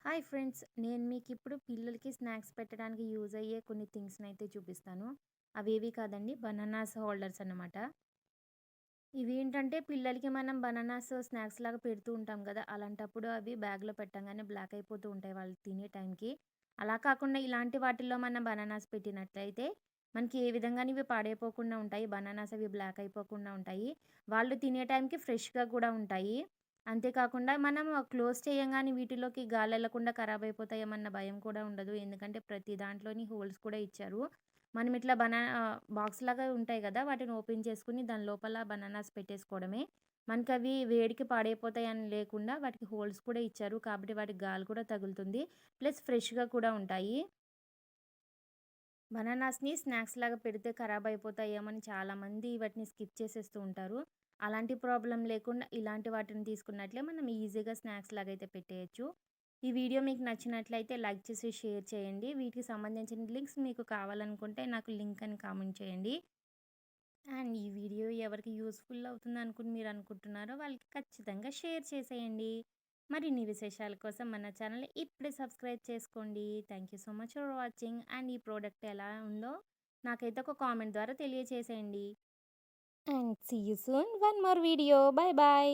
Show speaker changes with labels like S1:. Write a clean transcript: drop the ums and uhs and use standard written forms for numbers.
S1: Hi friends! నేను మీకిప్పుడు పిల్లలకి snacks పెట్టడానికి యూజ్ అయ్యే కొన్ని థింగ్స్‌నైతే చూపిస్తాను. అవేవి కాదండి బనానాస్ హోల్డర్స్ అన్నమాట. ఇవేంటంటే పిల్లలకి మనం బనానాస్ స్నాక్స్ లాగా పెడుతూ ఉంటాం గదా! అలాంటప్పుడు అవి బ్యాగ్‌లో పెట్టంగానే బ్లాక్ అయిపోతూ ఉంటాయి వాళ్ళు తినే టైంకి. అలా కాకుండా ఇలాంటి వాటిల్లో మనం బనానాస్ పెట్టినట్లయితే మనకి ఏ విధంగాను ఇవి పాడైపోకుండా ఉంటాయి. బనానాస్ అవి బ్లాక్ అయిపోకుండా ఉంటాయి. వాళ్ళు తినే టైంకి ఫ్రెష్‌గా కూడా ఉంటాయి. అంతే కాకుండా మనం క్లోజ్ చేయంగానే వీటిలోకి గాలెళ్ళకుండా ఖరాబ్ అయిపోతాయేమన్న భయం కూడా ఉండదు. ఎందుకంటే ప్రతి దాంట్లోని హోల్స్ కూడా ఇచ్చారు. మనం ఇట్లా బాక్స్‌లాగా ఉంటాయి గదా! వాటిని ఓపెన్ చేసుకొని దాని లోపల బనానాస్ పెట్టేసుకోవడమే. మనకవి వేడికి పాడైపోతాయని లేకుండా వాటికి హోల్స్ కూడా ఇచ్చారు. కాబట్టి వాటికి గాలి కూడా తగులుతుంది. ప్లస్ ఫ్రెష్‌గా కూడా ఉంటాయి. బనానాస్‌ని స్నాక్స్‌లాగా పెడితే ఖరాబ్ అయిపోతాయేమో అని చాలామంది వాటిని స్కిప్ చేసేస్తూ ఉంటారు. అలాంటి ప్రాబ్లమ్ లేకుండా ఇలాంటి వాటిని తీసుకున్నట్లే మనం ఈజీగా స్నాక్స్ లాగా అయితే పెట్టేయొచ్చు. ఈ వీడియో మీకు నచ్చినట్లయితే లైక్ చేసి షేర్ చేయండి. వీటికి సంబంధించిన లింక్స్ మీకు కావాలనుకుంటే నాకు లింక్ అని కామెంట్ చేయండి. అండ్ ఈ వీడియో ఎవరికి యూస్‌ఫుల్ అవుతుందనుకుని మీరు అనుకుంటున్నారో వాళ్ళకి ఖచ్చితంగా షేర్ చేసేయండి. మరిన్ని విశేషాల కోసం మన ఛానల్‌ని ఇప్పుడే సబ్స్క్రైబ్ చేసుకోండి. Thank you so much for watching. And ఈ ప్రోడక్ట్ ఎలా ఉందో నాకైతే ఒక కామెంట్ ద్వారా తెలియచేసేయండి. And see you soon one more video. Bye by.